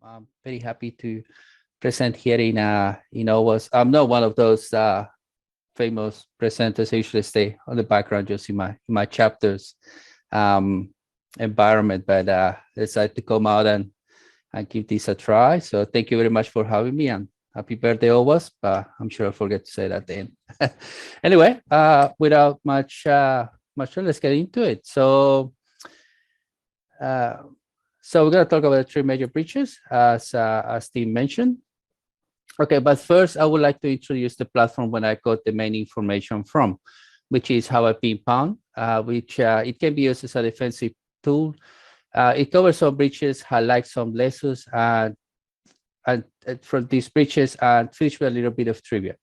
I'm very happy to present here in OWASP. I'm not one of those famous presenters. I usually stay on the background just in my chapters environment, but decided to come out and give this a try. So thank you very much for having me, and happy birthday, OWASP. I'm sure I'll forget to say that then. Anyway, without much ado, let's get into it. So we're going to talk about three major breaches, as Tim mentioned. Okay, but first, I would like to introduce the platform when I got the main information from, which is How I've Been Pwned, which it can be used as a defensive tool. It covers some breaches, highlights some lessons, and from these breaches, and finish with a little bit of trivia.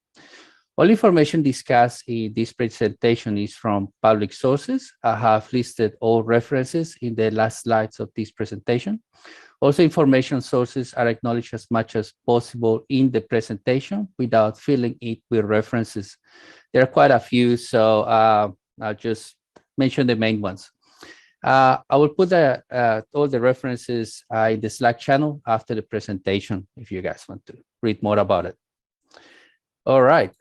All information discussed in this presentation is from public sources. I have listed all references in the last slides of this presentation. Also, information sources are acknowledged as much as possible in the presentation without filling it with references. There are quite a few, so I'll just mention the main ones. I will put all the references in the Slack channel after the presentation if you guys want to read more about it. All right.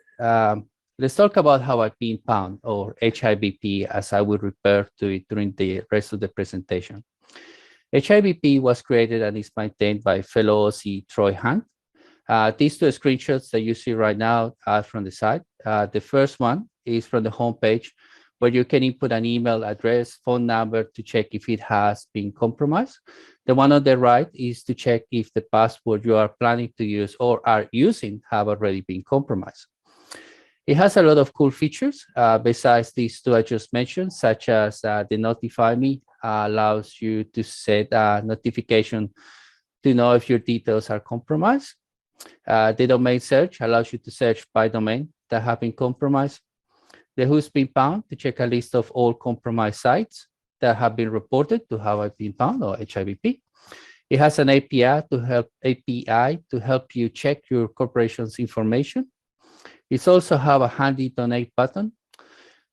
Let's talk about How I've Been Pwned, or HIBP, as I will refer to it during the rest of the presentation. HIBP was created and is maintained by fellow Aussie Troy Hunt. These two screenshots that you see right now are from the site. The first one is from the homepage, where you can input an email address, phone number to check if it has been compromised. The one on the right is to check if the password you are planning to use or are using have already been compromised. It has a lot of cool features besides these two I just mentioned, such as the Notify Me allows you to set a notification to know if your details are compromised. The domain search allows you to search by domain that have been compromised. The Who's Been Pwned to check a list of all compromised sites that have been reported to How I've Been Pwned, or HIBP. It has an API to help you check your corporation's information. It also have a handy donate button.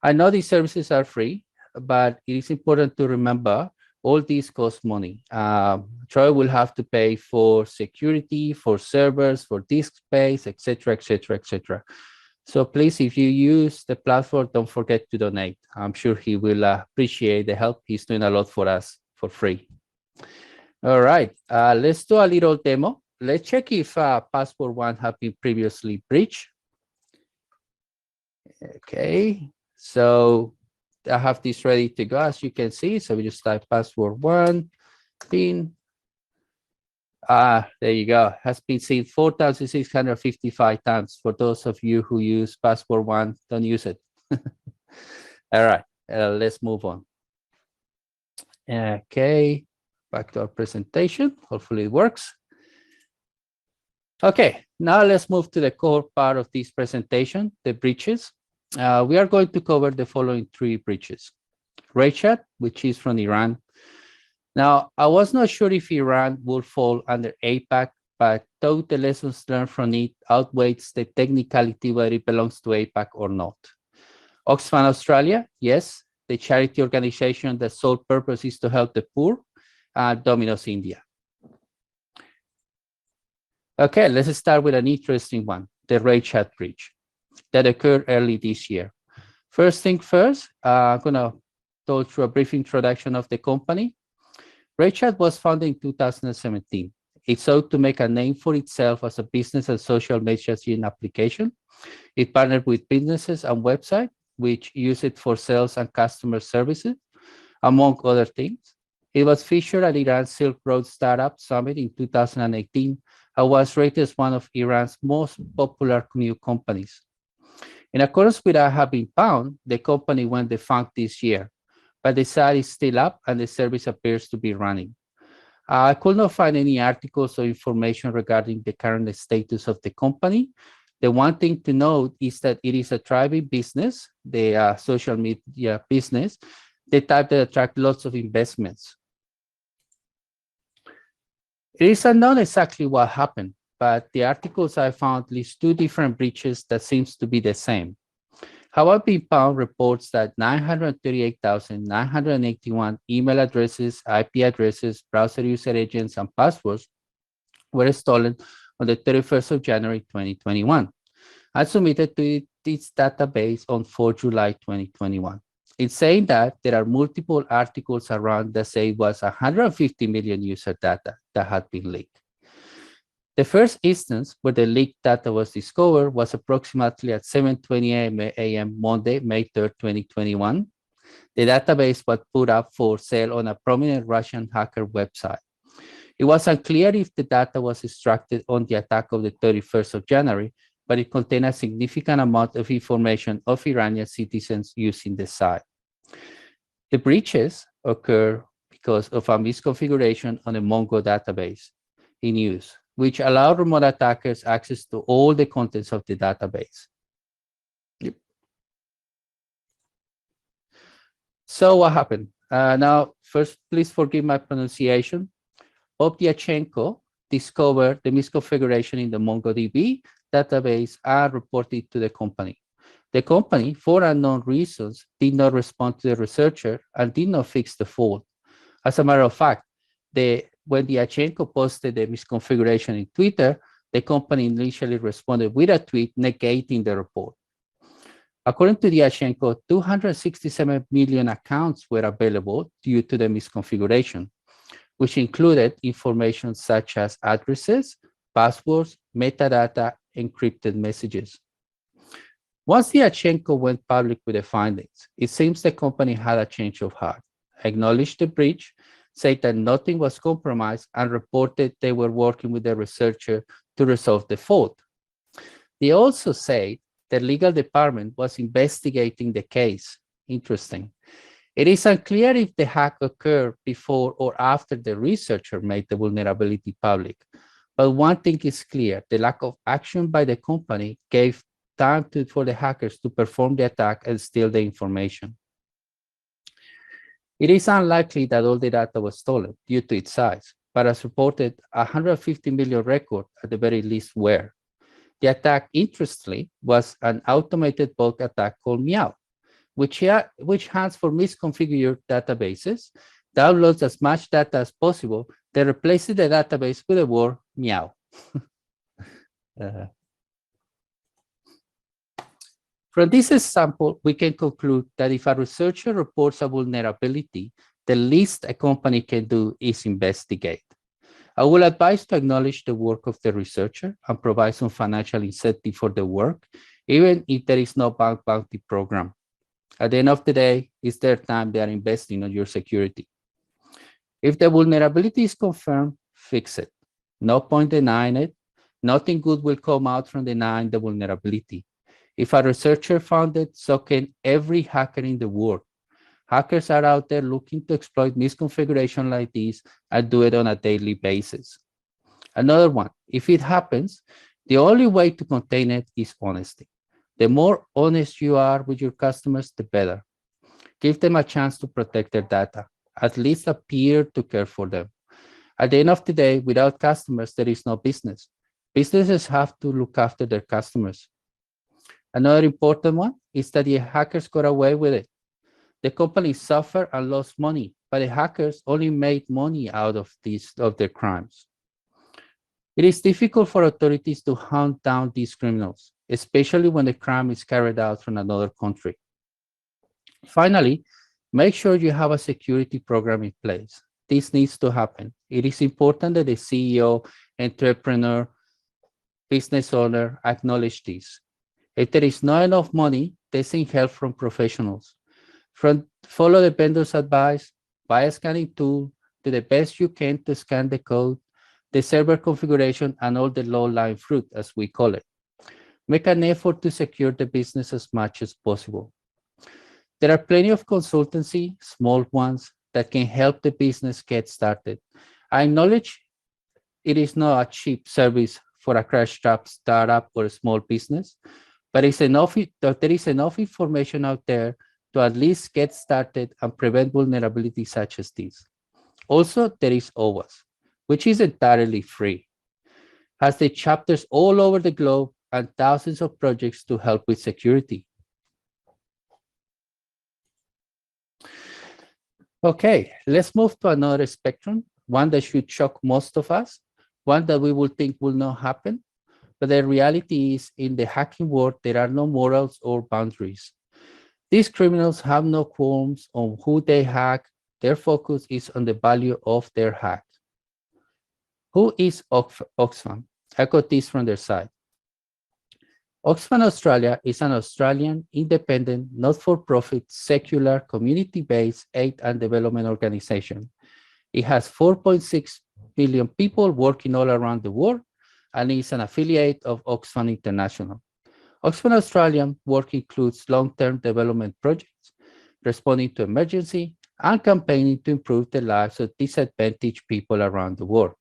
I know these services are free, but it is important to remember all these cost money. Troy will have to pay for security, for servers, for disk space, etc., etc., etc. So please, if you use the platform, don't forget to donate. I'm sure he will appreciate the help. He's doing a lot for us for free. All right, let's do a little demo. Let's check if password one have been previously breached. Okay, so I have this ready to go, as you can see. So we just type password one, pin. There you go. Has been seen 4,655 times. For those of you who use password one, don't use it. All right, let's move on. Okay, back to our presentation. Hopefully it works. Okay, now let's move to the core part of this presentation, the breaches. We are going to cover the following three breaches. Raychat, which is from Iran. Now, I was not sure if Iran would fall under APAC, but thought the lessons learned from it outweighs the technicality whether it belongs to APAC or not. Oxfam Australia, yes, the charity organization that's sole purpose is to help the poor. Domino's India. Okay, let's start with an interesting one, the Raychat breach that occurred early this year. First thing first, I'm going to go through a brief introduction of the company. Raychat was founded in 2017. It sought to make a name for itself as a business and social messaging application. It partnered with businesses and websites which use it for sales and customer services, among other things. It was featured at Iran's Silk Road Startup Summit in 2018 and was rated as one of Iran's most popular new companies. In accordance with I Have Been Pwned, the company went defunct this year, but the site is still up and the service appears to be running. I could not find any articles or information regarding the current status of the company. The one thing to note is that it is a thriving business, the social media business, the type that attracts lots of investments. It is unknown exactly what happened, but the articles I found list two different breaches that seems to be the same. Hawaii Pound reports that 938,981 email addresses, IP addresses, browser user agents, and passwords were stolen on the 31st of January 2021 and submitted to its database on 4 July 2021. It's saying that there are multiple articles around that say it was 150 million user data that had been leaked. The first instance where the leaked data was discovered was approximately at 7:20 a.m. Monday, May 3rd, 2021. The database was put up for sale on a prominent Russian hacker website. It was unclear if the data was extracted on the attack of the 31st of January, but it contained a significant amount of information of Iranian citizens using the site. The breaches occur because of a misconfiguration on the Mongo database in use, which allowed remote attackers access to all the contents of the database. Yep. So what happened? Now, first, please forgive my pronunciation. Obyachenko discovered the misconfiguration in the MongoDB database and reported to the company. The company, for unknown reasons, did not respond to the researcher and did not fix the fault. As a matter of fact, when Dyachenko posted the misconfiguration in Twitter, the company initially responded with a tweet negating the report. According to Dyachenko, 267 million accounts were available due to the misconfiguration, which included information such as addresses, passwords, metadata, encrypted messages. Once Dyachenko went public with the findings, it seems the company had a change of heart, acknowledged the breach, said that nothing was compromised, and reported they were working with the researcher to resolve the fault. They also said the legal department was investigating the case. Interesting. It is unclear if the hack occurred before or after the researcher made the vulnerability public. But one thing is clear, the lack of action by the company gave time for the hackers to perform the attack and steal the information. It is unlikely that all the data was stolen due to its size, but as reported, 150 million records at the very least were. The attack, interestingly, was an automated bulk attack called Meow, which hunts for misconfigured databases, downloads as much data as possible, then replaces the database with the word Meow. From this example, we can conclude that if a researcher reports a vulnerability, the least a company can do is investigate. I will advise to acknowledge the work of the researcher and provide some financial incentive for the work, even if there is no bank bounty program. At the end of the day, it's their time they are investing on your security. If the vulnerability is confirmed, fix it. No point denying it. Nothing good will come out from denying the vulnerability. If a researcher found it, so can every hacker in the world. Hackers are out there looking to exploit misconfiguration like this and do it on a daily basis. Another one, if it happens, the only way to contain it is honesty. The more honest you are with your customers, the better. Give them a chance to protect their data, at least appear to care for them. At the end of the day, without customers, there is no business. Businesses have to look after their customers. Another important one is that the hackers got away with it. The company suffered and lost money, but the hackers only made money out of their crimes. It is difficult for authorities to hunt down these criminals, especially when the crime is carried out from another country. Finally, make sure you have a security program in place. This needs to happen. It is important that the CEO, entrepreneur, business owner acknowledge this. If there is not enough money, they seek help from professionals. Follow the vendor's advice, buy a scanning tool, do the best you can to scan the code, the server configuration, and all the low-lying fruit, as we call it. Make an effort to secure the business as much as possible. There are plenty of consultancy, small ones, that can help the business get started. I acknowledge it is not a cheap service for a crash startup or a small business, but there is enough information out there to at least get started and prevent vulnerabilities such as this. Also, there is OWASP, which is entirely free. Has the chapters all over the globe and thousands of projects to help with security. Okay, let's move to another spectrum, one that should shock most of us, one that we will think will not happen. But the reality is, in the hacking world, there are no morals or boundaries. These criminals have no qualms on who they hack. Their focus is on the value of their hack. Who is Oxfam? I got this from their site. Oxfam Australia is an Australian independent, not-for-profit, secular, community-based aid and development organization. It has 4.6 million people working all around the world and is an affiliate of Oxfam International. Oxfam Australian work includes long-term development projects, responding to emergency, and campaigning to improve the lives of disadvantaged people around the world.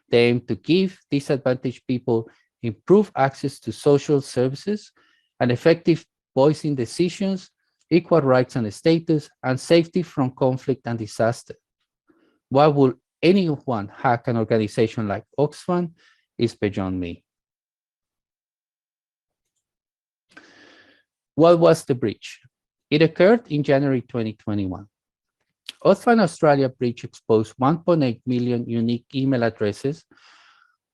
They aim to give disadvantaged people improved access to social services, and effective voice in decisions, equal rights and status, and safety from conflict and disaster. Why would anyone hack an organization like Oxfam is beyond me. What was the breach? It occurred in January 2021. Oxfam Australia breach exposed 1.8 million unique email addresses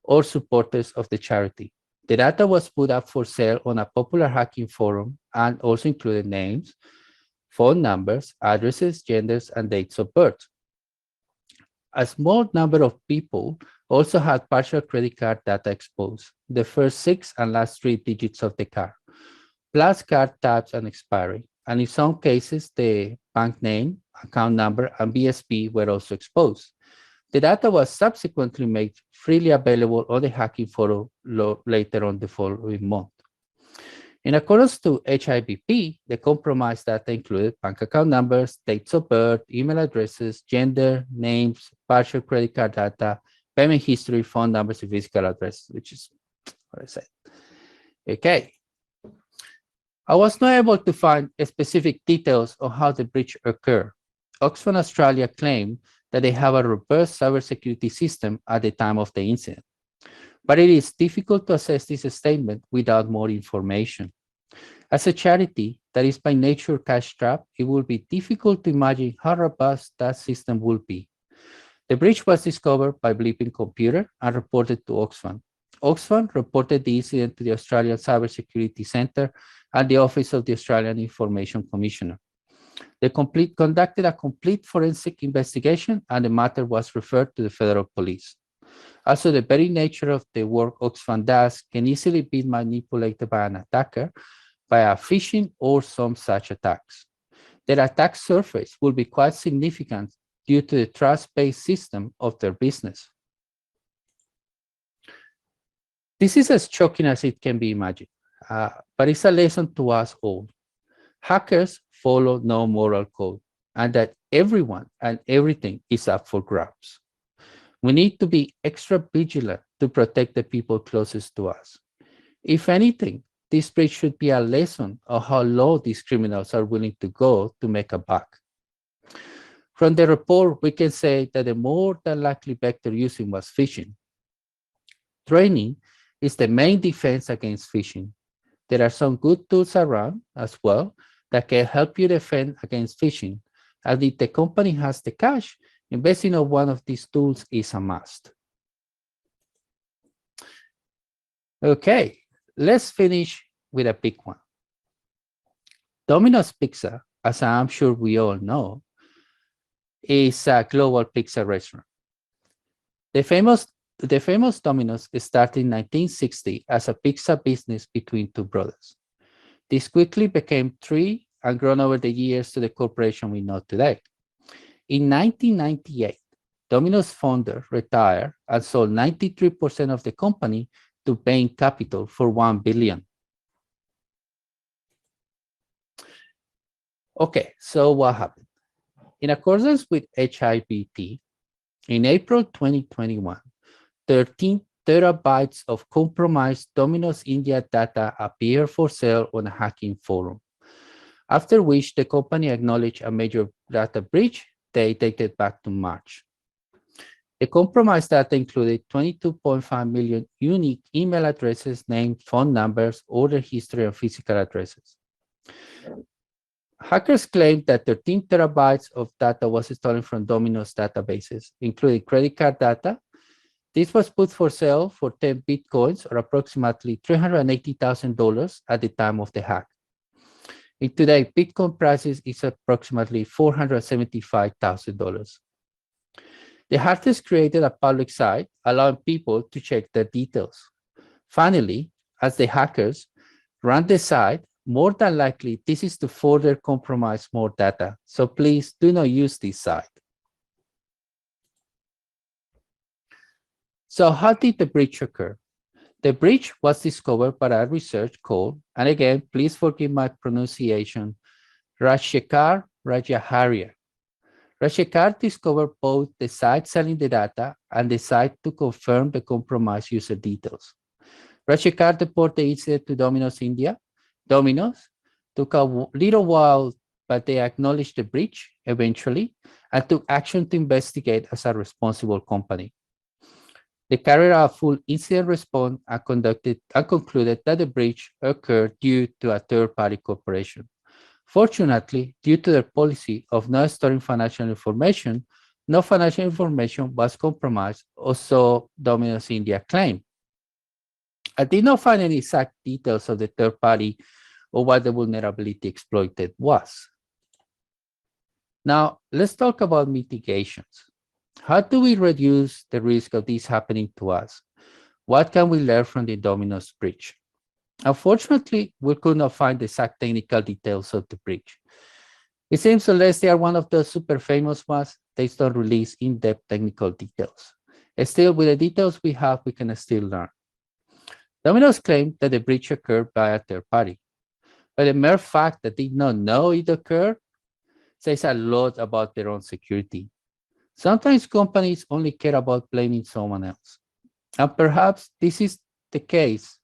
or supporters of the charity. The data was put up for sale on a popular hacking forum and also included names, phone numbers, addresses, genders, and dates of birth. A small number of people also had partial credit card data exposed, the first 6 and last 3 digits of the card, plus card types and expiry. And in some cases, the bank name, account number, and BSP were also exposed. The data was subsequently made freely available on the hacking forum later on the following month. In accordance to HIBP, the compromised data included bank account numbers, dates of birth, email addresses, gender, names, partial credit card data, payment history, phone numbers, and physical address, which is what I said. Okay. I was not able to find specific details on how the breach occurred. Oxfam Australia claimed that they have a robust cybersecurity system at the time of the incident. But it is difficult to assess this statement without more information. As a charity that is by nature cash-strapped, it will be difficult to imagine how robust that system will be. The breach was discovered by Bleeping Computer and reported to Oxfam. Oxfam reported the incident to the Australian Cybersecurity Centre and the Office of the Australian Information Commissioner. They conducted a complete forensic investigation, and the matter was referred to the federal police. Also, the very nature of the work Oxfam does can easily be manipulated by an attacker via phishing or some such attacks. Their attack surface will be quite significant due to the trust-based system of their business. This is as shocking as it can be imagined, but it's a lesson to us all. Hackers follow no moral code, and that everyone and everything is up for grabs. We need to be extra vigilant to protect the people closest to us. If anything, this breach should be a lesson of how low these criminals are willing to go to make a buck. From the report, we can say that the more than likely vector using was phishing. Training is the main defense against phishing. There are some good tools around as well that can help you defend against phishing. And if the company has the cash, investing in one of these tools is a must. Okay, let's finish with a big one. Domino's Pizza, as I'm sure we all know, is a global pizza restaurant. The famous Domino's started in 1960 as a pizza business between two brothers. This quickly became three and grown over the years to the corporation we know today. In 1998, Domino's founder retired and sold 93% of the company to Bain Capital for $1 billion. Okay, so what happened? In accordance with HIBT, in April 2021, 13 terabytes of compromised Domino's India data appeared for sale on a hacking forum, after which the company acknowledged a major data breach dated back to March. The compromised data included 22.5 million unique email addresses, names, phone numbers, order history, and physical addresses. Hackers claimed that 13 terabytes of data was stolen from Domino's databases, including credit card data. This was put for sale for 10 Bitcoins, or approximately $380,000 at the time of the hack. In today, Bitcoin prices is approximately $475,000. The hackers created a public site allowing people to check their details. Finally, as the hackers ran the site, more than likely, this is to further compromise more data. So please do not use this site. So how did the breach occur? The breach was discovered by a research called, and again, please forgive my pronunciation, Rajshekar Rajaharia. Rajshekar discovered both the site selling the data and the site to confirm the compromised user details. Rajshekar reported the incident to Domino's India. Domino's took a little while, but they acknowledged the breach eventually and took action to investigate as a responsible company. They carried out a full incident response and concluded that the breach occurred due to a third-party corporation. Fortunately, due to their policy of not storing financial information, no financial information was compromised, or so Domino's India claimed. I did not find any exact details of the third party or what the vulnerability exploited was. Now, let's talk about mitigations. How do we reduce the risk of this happening to us? What can we learn from the Domino's breach? Unfortunately, we could not find the exact technical details of the breach. It seems unless they are one of the super famous ones, they don't release in-depth technical details. Still, with the details we have, we can still learn. Domino's claimed that the breach occurred by a third party, but the mere fact that they did not know it occurred says a lot about their own security. Sometimes companies only care about blaming someone else, and perhaps this is the case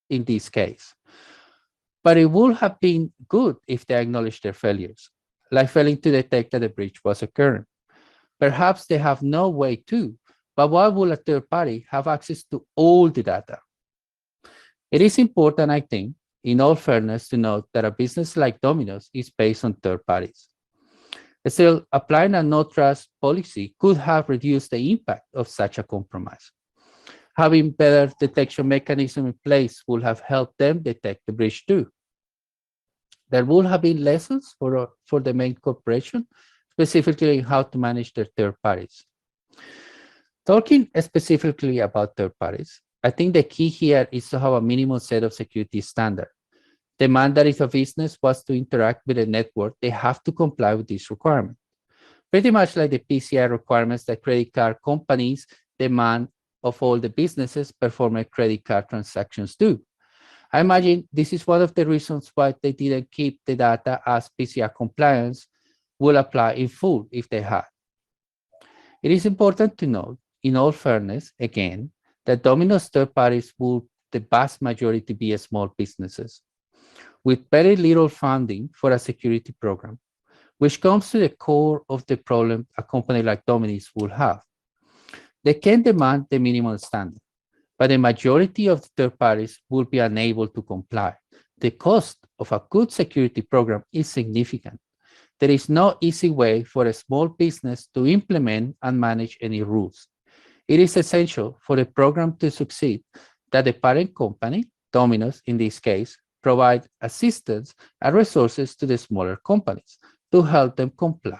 in this case. But it would have been good if they acknowledged their failures, like failing to detect that the breach was occurring. Perhaps they have no way to, but why would a third party have access to all the data? It is important, I think, in all fairness, to note that a business like Domino's is based on third parties. Still, applying a no-trust policy could have reduced the impact of such a compromise. Having better detection mechanism in place would have helped them detect the breach too. There would have been lessons for the main corporation, specifically how to manage their third parties. Talking specifically about third parties, I think the key here is to have a minimum set of security standards. Demand that if a business was to interact with a network, they have to comply with this requirement. Pretty much like the PCI requirements that credit card companies demand of all the businesses performing credit card transactions do. I imagine this is one of the reasons why they didn't keep the data, as PCI compliance will apply in full if they had. It is important to note, in all fairness, again, that Domino's third parties will the vast majority be small businesses with very little funding for a security program, which comes to the core of the problem a company like Domino's will have. They can demand the minimum standard, but the majority of the third parties will be unable to comply. The cost of a good security program is significant. There is no easy way for a small business to implement and manage any rules. It is essential for the program to succeed that the parent company, Domino's in this case, provide assistance and resources to the smaller companies to help them comply.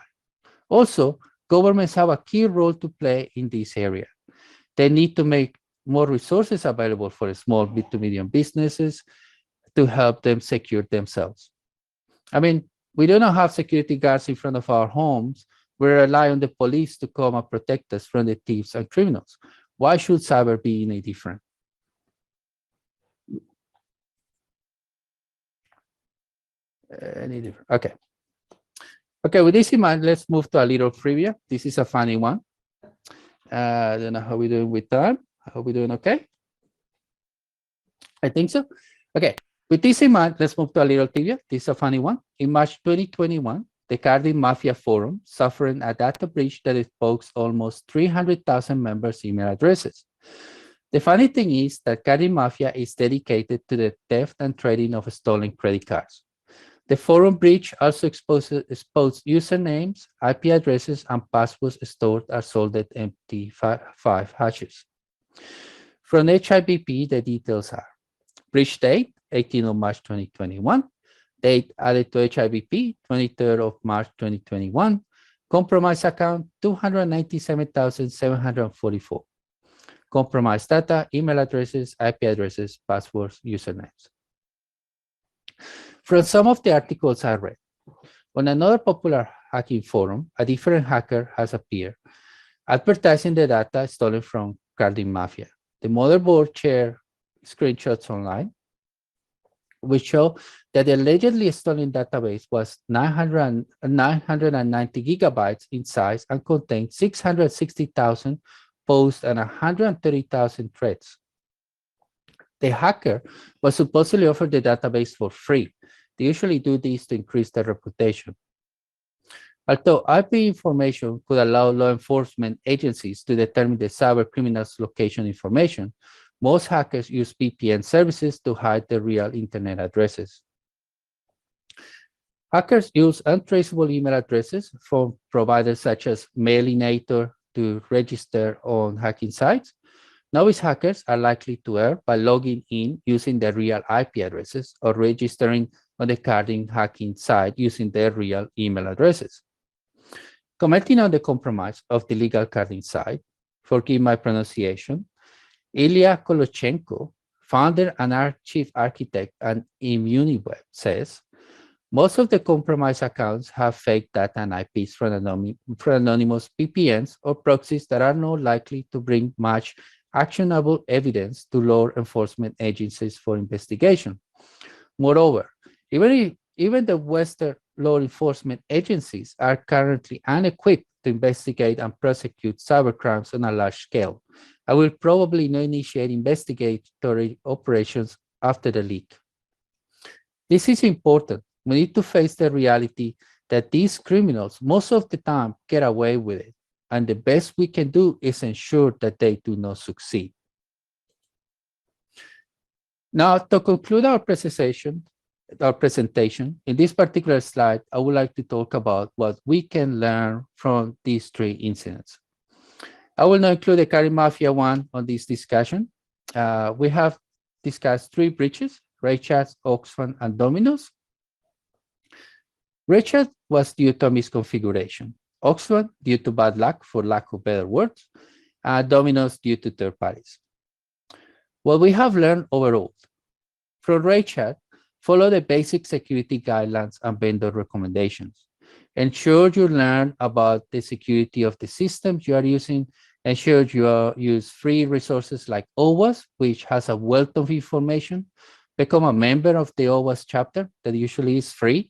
Also, governments have a key role to play in this area. They need to make more resources available for small to medium businesses to help them secure themselves. I mean, we do not have security guards in front of our homes. We rely on the police to come and protect us from the thieves and criminals. Why should cyber be any different? Okay. Okay, with this in mind, let's move to a little trivia. This is a funny one. I don't know how we're doing with time. Are we doing okay? I think so. Okay, with this in mind, let's move to a little trivia. This is a funny one. In March 2021, the Cardi Mafia Forum suffered a data breach that exposed almost 300,000 members' email addresses. The funny thing is that Cardi Mafia is dedicated to the theft and trading of stolen credit cards. The forum breach also exposed usernames, IP addresses, and passwords stored as soldered MD5 hashes. From HIBP, the details are breach date, 18th of March 2021, date added to HIBP, 23rd of March 2021, compromised account, 297,744. Compromised data, email addresses, IP addresses, passwords, usernames. From some of the articles I read, on another popular hacking forum, a different hacker has appeared, advertising the data stolen from Carding Mafia. The motherboard shared screenshots online, which show that the allegedly stolen database was 990 gigabytes in size and contained 660,000 posts and 130,000 threads. The hacker was supposedly offered the database for free. They usually do this to increase their reputation. Although IP information could allow law enforcement agencies to determine the cyber criminal's location information, most hackers use VPN services to hide their real internet addresses. Hackers use untraceable email addresses from providers such as Mailinator to register on hacking sites. Novice hackers are likely to err by logging in using their real IP addresses or registering on the Carding hacking site using their real email addresses. Commenting on the compromise of the legal Carding site, forgive my pronunciation, Ilya Kolochenko, founder and chief architect at Immuniweb, says, most of the compromised accounts have fake data and IPs from anonymous VPNs or proxies that are not likely to bring much actionable evidence to law enforcement agencies for investigation. Moreover, even the Western law enforcement agencies are currently unequipped to investigate and prosecute cybercrimes on a large scale. I will probably not initiate investigatory operations after the leak. This is important. We need to face the reality that these criminals most of the time get away with it, and the best we can do is ensure that they do not succeed. Now, to conclude our presentation, in this particular slide, I would like to talk about what we can learn from these three incidents. I will not include the Carding Mafia one on this discussion. We have discussed three breaches: Raychat, Oxfam, and Domino's. Raychat was due to a misconfiguration. Oxfam due to bad luck, for lack of better words, and Domino's due to third parties. What we have learned overall from Raychat: follow the basic security guidelines and vendor recommendations. Ensure you learn about the security of the systems you are using. Ensure you use free resources like OWASP, which has a wealth of information. Become a member of the OWASP chapter that usually is free.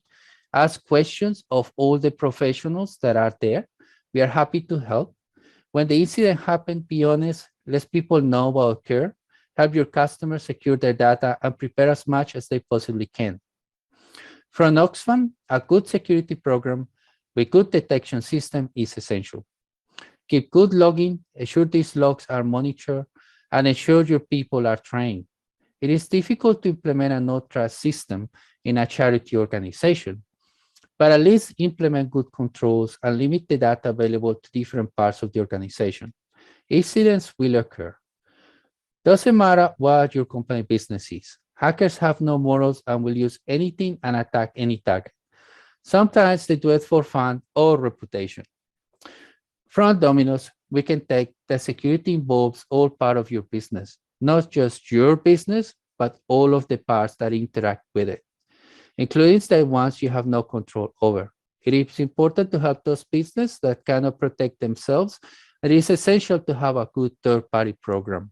Ask questions of all the professionals that are there. We are happy to help. When the incident happened, be honest, let people know what occurred. Help your customers secure their data and prepare as much as they possibly can. From Oxfam, a good security program with good detection system is essential. Keep good logging, ensure these logs are monitored, and ensure your people are trained. It is difficult to implement a no-trust system in a charity organization, but at least implement good controls and limit the data available to different parts of the organization. Incidents will occur. Doesn't matter what your company business is. Hackers have no morals and will use anything and attack any target. Sometimes they do it for fun or reputation. From Domino's, we can take that security involves all part of your business, not just your business, but all of the parts that interact with it, including the ones you have no control over. It is important to help those businesses that cannot protect themselves. It is essential to have a good third-party program.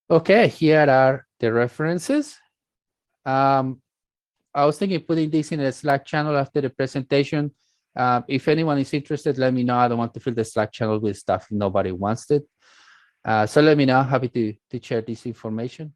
Okay, here are the references. I was thinking putting this in a Slack channel after the presentation. If anyone is interested, let me know. I don't want to fill the Slack channel with stuff if nobody wants it. So let me know. Happy to share this information.